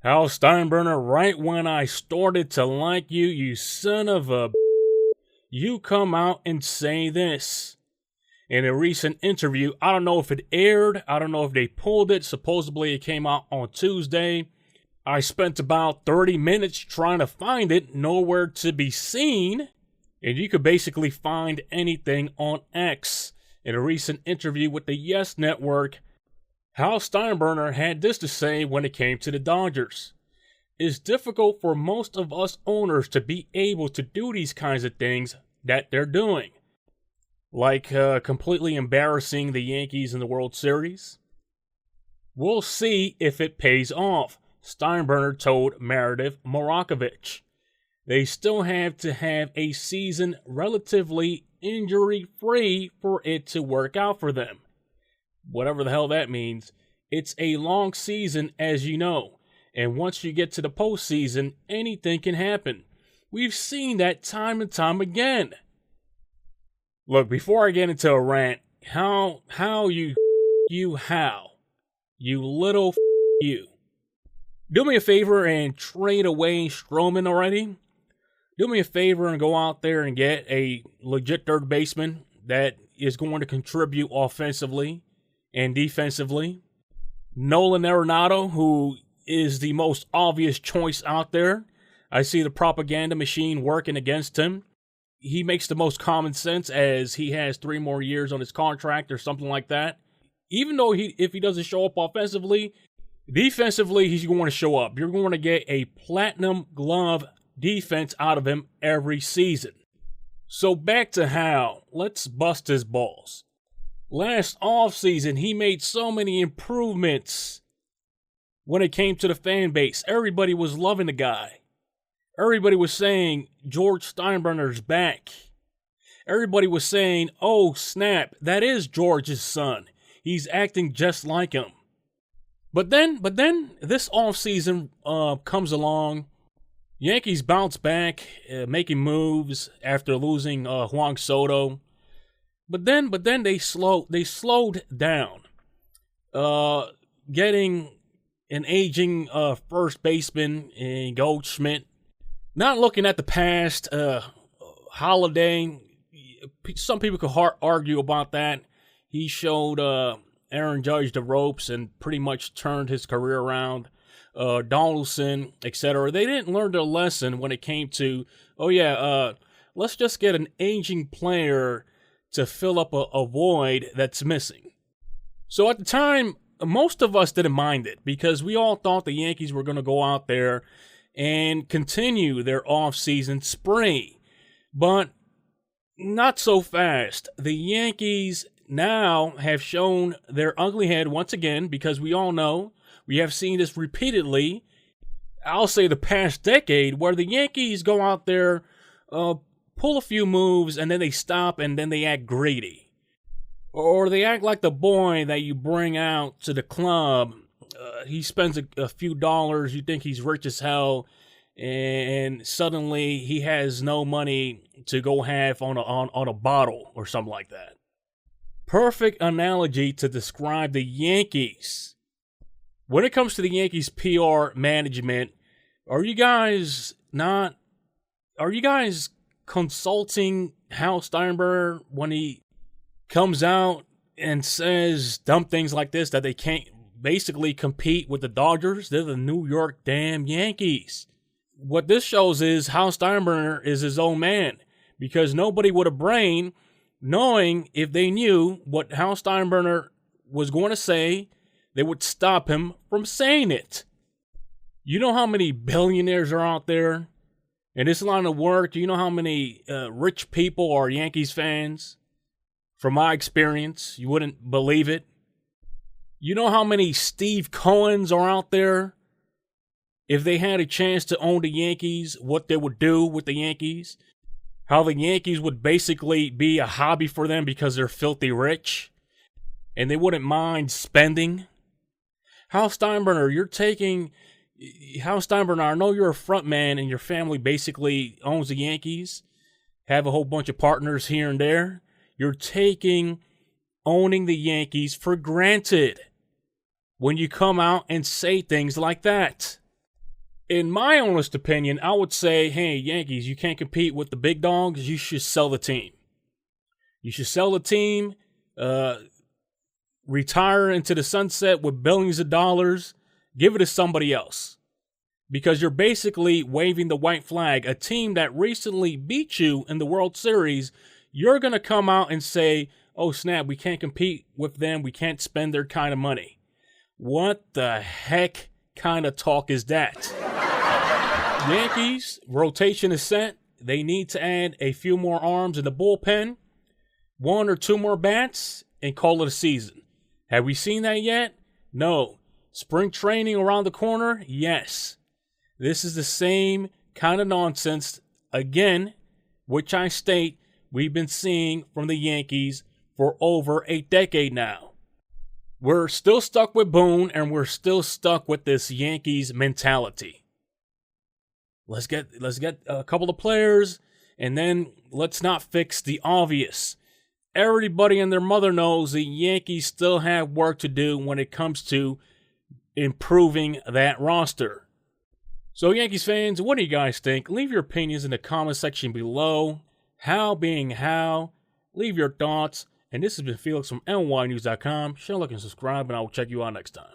Hal Steinbrenner, right when I started to like you, you son of a you come out and say this. In a recent interview, I don't know if it aired, I don't know if they pulled it, supposedly it came out on Tuesday. I spent about 30 minutes trying to find it, nowhere to be seen, and you could basically find anything on X. In a recent interview with the Yes Network, Hal Steinbrenner had this to say when it came to the Dodgers. It's difficult for most of us owners to be able to do these kinds of things that they're doing. Like completely embarrassing the Yankees in the World Series. We'll see if it pays off, Steinbrenner told Meredith Morakovich. They still have to have a season relatively injury-free for it to work out for them. Whatever the hell that means. It's a long season, as you know. And once you get to the postseason, anything can happen. We've seen that time and time again. Look, before I get into a rant, how you little you. Do me a favor and trade away Stroman already. Do me a favor and go out there and get a legit third baseman that is going to contribute offensively and defensively. Nolan Arenado, who is the most obvious choice out there. I see the propaganda machine working against him. He makes the most common sense as he has 3 more years on his contract or something like that. Even though if he doesn't show up offensively, defensively he's going to show up. You're going to get a platinum glove defense out of him every season. So back to Hal. Let's bust his balls. Last offseason, he made so many improvements when it came to the fan base. Everybody was loving the guy. Everybody was saying, George Steinbrenner's back. Everybody was saying, oh snap, that is George's son. He's acting just like him. But then this offseason comes along. Yankees bounce back, making moves after losing Juan Soto. But then they slowed down. Getting an aging first baseman in Goldschmidt. Not looking at the past, Holiday. Some people could argue about that. He showed Aaron Judge the ropes and pretty much turned his career around. Donaldson, etc. They didn't learn their lesson when it came to, let's just get an aging player to fill up a void that's missing. So at the time, most of us didn't mind it because we all thought the Yankees were going to go out there and continue their off-season spree. But not so fast. The Yankees now have shown their ugly head once again because we all know, we have seen this repeatedly, I'll say the past decade, where the Yankees go out there, pull a few moves, and then they stop, and then they act greedy. Or they act like the boy that you bring out to the club. He spends a few dollars, you think he's rich as hell, and suddenly he has no money to go have on a bottle or something like that. Perfect analogy to describe the Yankees. When it comes to the Yankees PR management, are you guys consulting Hal Steinbrenner when he comes out and says dumb things like this, that they can't basically compete with the Dodgers? They're the New York damn Yankees. What this shows is Hal Steinbrenner is his own man, because nobody with a brain, knowing if they knew what Hal Steinbrenner was going to say, they would stop him from saying it. You know how many billionaires are out there in this line of work? Do you know how many rich people are Yankees fans? From my experience, you wouldn't believe it. You know how many Steve Cohens are out there? If they had a chance to own the Yankees, what they would do with the Yankees? How the Yankees would basically be a hobby for them because they're filthy rich and they wouldn't mind spending. Hal Steinbrenner, I know you're a front man and your family basically owns the Yankees, have a whole bunch of partners here and there. You're taking owning the Yankees for granted when you come out and say things like that. In my honest opinion, I would say, hey, Yankees, you can't compete with the big dogs. You should sell the team. You should sell the team, retire into the sunset with billions of dollars, give it to somebody else. Because you're basically waving the white flag. A team that recently beat you in the World Series, you're going to come out and say, oh, snap, we can't compete with them. We can't spend their kind of money. What the heck kind of talk is that? Yankees, rotation is set. They need to add a few more arms in the bullpen, 1 or 2 more bats, and call it a season. Have we seen that yet? No. Spring training around the corner? Yes. This is the same kind of nonsense, again, which I state we've been seeing from the Yankees for over a decade now. We're still stuck with Boone, and we're still stuck with this Yankees mentality. Let's get a couple of players, and then let's not fix the obvious. Everybody and their mother knows the Yankees still have work to do when it comes to improving that roster. So Yankees fans, what do you guys think? Leave your opinions in the comment section below. Hal being Hal. Leave your thoughts. And this has been Felix from NYYNEWS.com. Share, like, and subscribe, and I will check you out next time.